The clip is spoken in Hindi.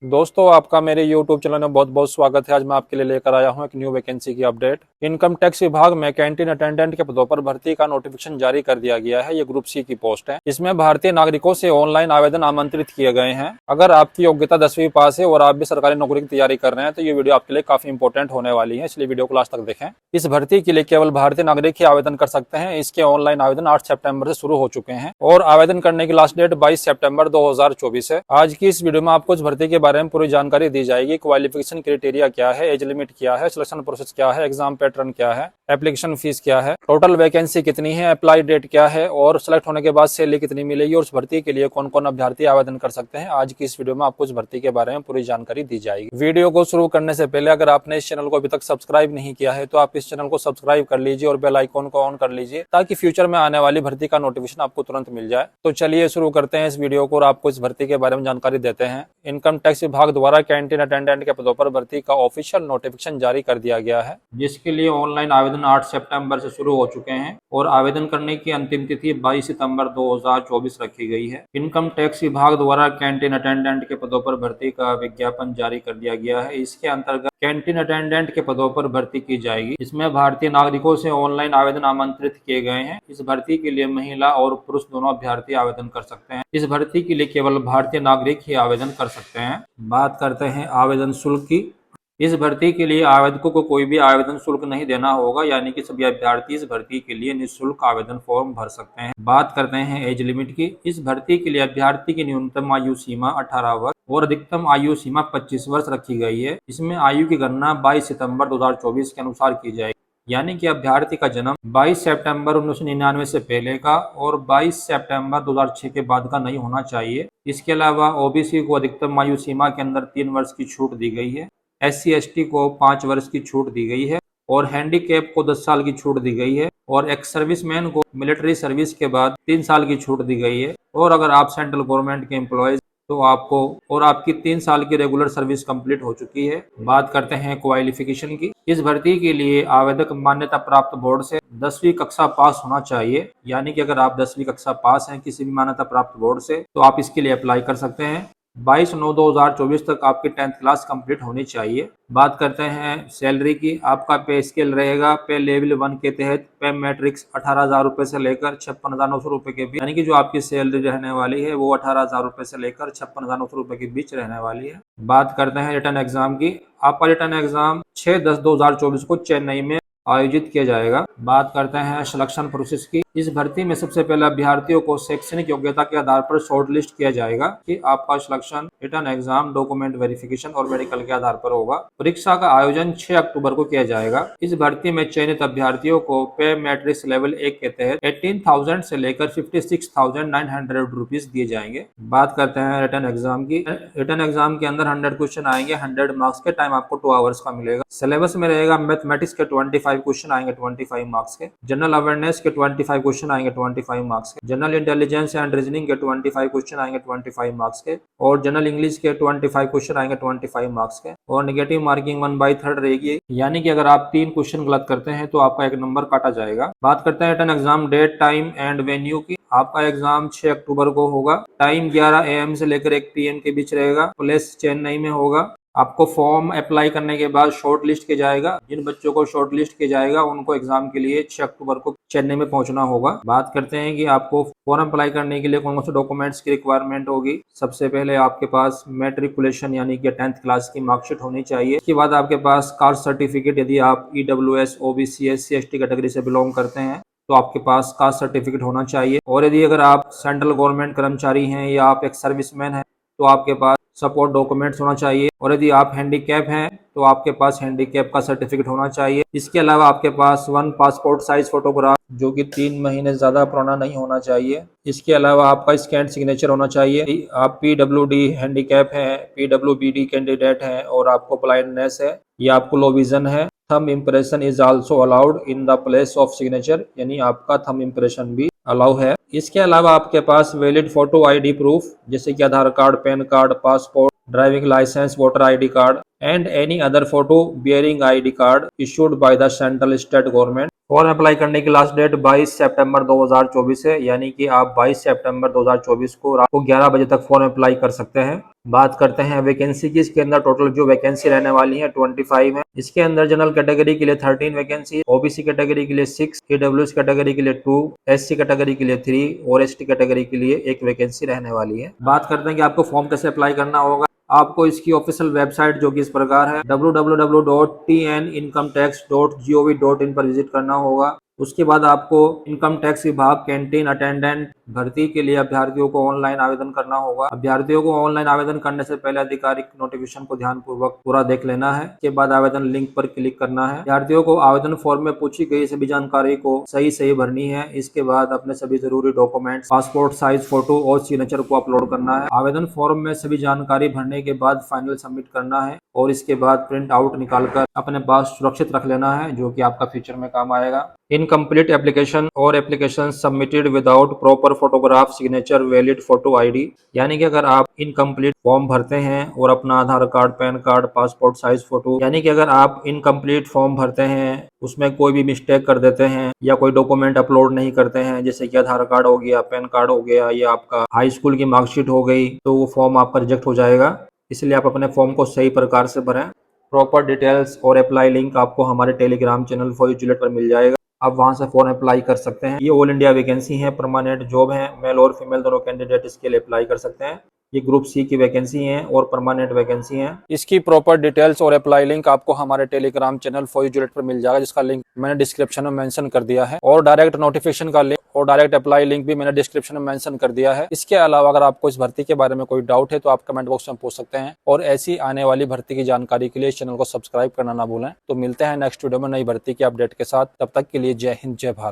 दोस्तों, आपका मेरे YouTube चैनल में बहुत बहुत स्वागत है। आज मैं आपके लिए लेकर आया हूं एक न्यू वैकेंसी की अपडेट। इनकम टैक्स विभाग में कैंटीन अटेंडेंट के पदों पर भर्ती का नोटिफिकेशन जारी कर दिया गया है। ये ग्रुप सी की पोस्ट है। इसमें भारतीय नागरिकों से ऑनलाइन आवेदन आमंत्रित किए गए हैं। अगर आपकी योग्यता 10वीं पास है और आप भी सरकारी नौकरी की तैयारी कर रहे हैं तो ये वीडियो आपके लिए काफी इंपॉर्टेंट होने वाली है, इसलिए वीडियो को लास्ट तक देखें। इस भर्ती के लिए केवल भारतीय नागरिक ही आवेदन कर सकते हैं। इसके ऑनलाइन आवेदन 8 सितंबर से शुरू हो चुके हैं और आवेदन करने की लास्ट डेट 22 सितंबर 2024 है। आज की इस वीडियो में आपको इस भर्ती के बारे में पूरी जानकारी दी जाएगी। क्वालिफिकेशन क्राइटेरिया क्या है, एज लिमिट क्या है, सिलेक्शन प्रोसेस क्या है, एग्जाम पैटर्न क्या है, एप्लीकेशन फीस क्या है, टोटल वैकेंसी कितनी है, अप्लाई डेट क्या है और सिलेक्ट होने के बाद सैलरी कितनी मिलेगी और उस भर्ती के लिए कौन कौन अभ्यर्थी आवेदन कर सकते हैं। आज की इस वीडियो में आपको इस भर्ती के बारे में पूरी जानकारी दी जाएगी। वीडियो को शुरू करने से पहले अगर आपने इस चैनल को अभी तक सब्सक्राइब नहीं किया है तो आप इस चैनल को सब्सक्राइब कर लीजिए और बेल आइकॉन को ऑन कर लीजिए ताकि फ्यूचर में आने वाली भर्ती का नोटिफिकेशन आपको तुरंत मिल जाए। तो चलिए शुरू करते हैं इस वीडियो को और आपको इस भर्ती के बारे में जानकारी देते हैं। इनकम टैक्स विभाग द्वारा कैंटीन अटेंडेंट के पदों पर भर्ती का ऑफिशियल नोटिफिकेशन जारी कर दिया गया है, जिसके लिए ऑनलाइन आवेदन 8 सितंबर से शुरू हो चुके हैं और आवेदन करने की अंतिम तिथि 22 सितंबर 2024 रखी गई है। इनकम टैक्स विभाग द्वारा कैंटीन अटेंडेंट के पदों पर भर्ती का विज्ञापन जारी कर दिया गया है। इसके अंतर्गत कैंटीन अटेंडेंट के पदों पर भर्ती की जाएगी। इसमें भारतीय नागरिकों से ऑनलाइन आवेदन आमंत्रित किए गए हैं। इस भर्ती के लिए महिला और पुरुष दोनों अभ्यर्थी आवेदन कर सकते हैं। इस भर्ती के लिए केवल भारतीय नागरिक ही आवेदन कर सकते हैं। बात करते हैं आवेदन शुल्क की। इस भर्ती के लिए आवेदकों को कोई भी आवेदन शुल्क नहीं देना होगा, यानी कि सभी अभ्यर्थी इस भर्ती के लिए निःशुल्क आवेदन फॉर्म भर सकते हैं। बात करते हैं एज लिमिट की। इस भर्ती के लिए अभ्यर्थी की न्यूनतम आयु सीमा 18 वर्ष और अधिकतम आयु सीमा 25 वर्ष रखी गई है। इसमें आयु की गणना 22 सितंबर 2024 के अनुसार की जाएगी, यानी कि अभ्यर्थी का जन्म 22 सितंबर 1999 से पहले का और 22 सितंबर 2006 के बाद का नहीं होना चाहिए। इसके अलावा ओबीसी को अधिकतम आयु सीमा के अंदर 3 वर्ष की छूट दी गई है। SC ST को 5 वर्ष की छूट दी गई है और हैंडीकैप को 10 साल की छूट दी गई है और एक्स सर्विसमैन को मिलिट्री सर्विस के बाद 3 साल की छूट दी गई है। और अगर आप सेंट्रल गवर्नमेंट के एम्प्लॉयज तो आपको और आपकी 3 साल की रेगुलर सर्विस कंप्लीट हो चुकी है। बात करते हैं क्वालिफिकेशन की। इस भर्ती के लिए आवेदक मान्यता प्राप्त बोर्ड से 10वीं कक्षा पास होना चाहिए, यानी कि अगर आप 10वीं कक्षा पास हैं किसी भी मान्यता प्राप्त बोर्ड से तो आप इसके लिए अप्लाई कर सकते हैं। 22/9/2024 तक आपकी 10th क्लास कंप्लीट होनी चाहिए। बात करते हैं सैलरी की। आपका पे स्केल रहेगा पे लेवल 1 के तहत पे मैट्रिक्स 18,000 रुपए से लेकर 56,900 रुपए के बीच, यानी कि जो आपकी सैलरी रहने वाली है वो 18,000 रुपए से लेकर 56,900 रुपए के बीच रहने वाली है। बात करते हैं रिटर्न एग्जाम की। आपका रिटर्न एग्जाम 6/10/2024 को चेन्नई में आयोजित किया जाएगा। बात करते हैं सिलेक्शन प्रोसेस की। इस भर्ती में सबसे पहले अभ्यर्थियों को शैक्षणिक योग्यता के आधार पर शॉर्टलिस्ट किया जाएगा कि आपका selection return exam, document verification और मेडिकल के आधार पर होगा। परीक्षा का आयोजन 6 अक्टूबर को किया जाएगा। इस भर्ती में चयनित अभ्यर्थियों को पे मैट्रिक्स लेवल 1 के तहत 18,000 से लेकर 56,900 रुपीज दिए जाएंगे। बात करते हैं रिटर्न एग्जाम की। रिटर्न एग्जाम के अंदर 100 क्वेश्चन आएंगे। 100 मार्क्स के टाइम आपको 2 आवर्स का मिलेगा। सिलेबस में रहेगा मैथमेटिक्स के 25 क्वेश्चन आएंगे 25 मार्क्स के, जनरल अवेयरनेस के 25 क्वेश्चन आएंगे 25 मार्क्स के, जनरल इंटेलिजेंस एंड रीजनिंग के 25 क्वेश्चन आएंगे 25 मार्क्स के और जनरल इंग्लिश के 25 क्वेश्चन आएंगे 25 मार्क्स के और नेगेटिव मार्किंग 1/3 रहेगी, यानी कि अगर आप 3 क्वेश्चन गलत करते हैं तो आपका 1 नंबर काटा जाएगा। बात करते हैं written exam date, time and venue की। आपका एग्जाम 6 अक्टूबर को होगा। टाइम 11 AM से लेकर 1 PM के बीच रहेगा। प्लेस चेन्नई में होगा। आपको फॉर्म अप्लाई करने के बाद शॉर्ट लिस्ट किया जाएगा। जिन बच्चों को शॉर्ट लिस्ट किया जाएगा उनको एग्जाम के लिए 6 अक्टूबर को चेन्नई में पहुंचना होगा। बात करते हैं कि आपको फॉर्म अप्लाई करने के लिए कौन कौन से डॉक्यूमेंट्स की रिक्वायरमेंट होगी। सबसे पहले आपके पास मैट्रिकुलेशन यानी कि 10th क्लास की मार्कशीट होनी चाहिए। इसके बाद आपके पास कास्ट सर्टिफिकेट, यदि आप EWS OBC SC ST category से बिलोंग करते हैं तो आपके पास कास्ट सर्टिफिकेट होना चाहिए। और यदि अगर आप सेंट्रल गवर्नमेंट कर्मचारी हैं या आप एक सर्विसमैन हैं तो आपके पास सपोर्ट डॉक्यूमेंट्स होना चाहिए। और यदि आप हैंडीकैप हैं तो आपके पास हैंडीकैप का सर्टिफिकेट होना चाहिए। इसके अलावा आपके पास 1 पासपोर्ट साइज फोटोग्राफ जो कि 3 महीने ज्यादा पुराना नहीं होना चाहिए। इसके अलावा आपका स्कैन सिग्नेचर होना चाहिए। आप PWD हैंडीकैप हैं, PWBD कैंडिडेट हैं और आपको ब्लाइंडनेस है या आपको लो विजन है। Thumb impression is also allowed in the place of signature, यानी आपका थंब इम्प्रेशन भी अलाउ है। इसके अलावा आपके पास वैलिड फोटो ID प्रूफ जैसे कि Aadhaar card, pan card, passport, driving licence, voter ID card and any other photo bearing ID card issued by the central state government form apply करने की लास्ट डेट 22 सितंबर 2024 है, यानी कि आप 22 सितंबर 2024 को रात को 11 बजे तक फॉर्म अप्लाई कर सकते हैं। बात करते हैं वैकेंसी की। इसके अंदर टोटल जो वैकेंसी रहने वाली है 25 है। इसके अंदर जनरल कैटेगरी के लिए 13 वैकेंसी, ओबीसी कैटेगरी के लिए 6, ईडब्ल्यूएस कैटेगरी के लिए 2, एससी कैटेगरी के लिए 3 और एसटी कैटेगरी के लिए 1 वैकेंसी रहने वाली है। बात करते हैं कि आपको फॉर्म कैसे अप्लाई करना होगा। आपको इसकी ऑफिशियल वेबसाइट जो कि इस प्रकार है www.tnincometax.gov.in पर विजिट करना होगा। उसके बाद आपको इनकम टैक्स विभाग कैंटीन अटेंडेंट भर्ती के लिए अभ्यर्थियों को ऑनलाइन आवेदन करना होगा। अभ्यर्थियों को ऑनलाइन आवेदन करने से पहले आधिकारिक नोटिफिकेशन को ध्यानपूर्वक पूरा देख लेना है। इसके बाद आवेदन लिंक पर क्लिक करना है। अभ्यर्थियों को आवेदन फॉर्म में पूछी गई सभी जानकारी को सही भरनी है। इसके बाद अपने सभी जरूरी डॉक्यूमेंट्स, पासपोर्ट साइज फोटो और सिग्नेचर को अपलोड करना है। आवेदन फॉर्म में सभी जानकारी भरने के बाद फाइनल सबमिट करना है और इसके बाद प्रिंट आउट निकालकर अपने पास सुरक्षित रख लेना है, जो कि आपका फ्यूचर में काम आएगा। इनकम्प्लीट एप्लीकेशन और application submitted without proper photograph signature valid photo ID, यानी कि अगर आप इनकम्प्लीट फॉर्म भरते हैं और अपना Aadhaar card, pan card, passport size photo, यानी कि अगर आप इनकम्प्लीट फॉर्म भरते हैं, उसमें कोई भी मिस्टेक कर देते हैं या कोई डॉक्यूमेंट अपलोड नहीं करते हैं, जैसे कि आधार कार्ड हो गया, पैन कार्ड हो गया या आपका हाई स्कूल की मार्कशीट हो गई, तो वो फॉर्म आपका रिजेक्ट हो जाएगा। इसलिए आप अपने फॉर्म को सही प्रकार से भरें। प्रॉपर डिटेल्स और अप्लाई लिंक आपको हमारे Telegram channel for you Juliet पर मिल जाएगा। आप वहां से फॉर्म अप्लाई कर सकते हैं। ये ऑल इंडिया वैकेंसी है, परमानेंट जॉब है, मेल और फीमेल दोनों कैंडिडेट इसके लिए अप्लाई कर सकते हैं। ये ग्रुप सी की वैकेंसी है और परमानेंट वैकेंसी है। इसकी प्रॉपर डिटेल्स और अप्लाई लिंक आपको हमारे Telegram channel for you Juliet पर मिल जाएगा, जिसका लिंक मैंने डिस्क्रिप्शन में मेंशन कर दिया है, और डायरेक्ट नोटिफिकेशन का लिंक और डायरेक्ट अप्लाई लिंक भी मैंने डिस्क्रिप्शन में मेंशन कर दिया है। इसके अलावा अगर आपको इस भर्ती के बारे में कोई डाउट है तो आप कमेंट बॉक्स में पूछ सकते हैं, और ऐसी आने वाली भर्ती की जानकारी के लिए इस चैनल को सब्सक्राइब करना ना भूलें। तो मिलते हैं नेक्स्ट वीडियो में नई भर्ती की अपडेट के साथ। तब तक के लिए जय हिंद, जय भारत।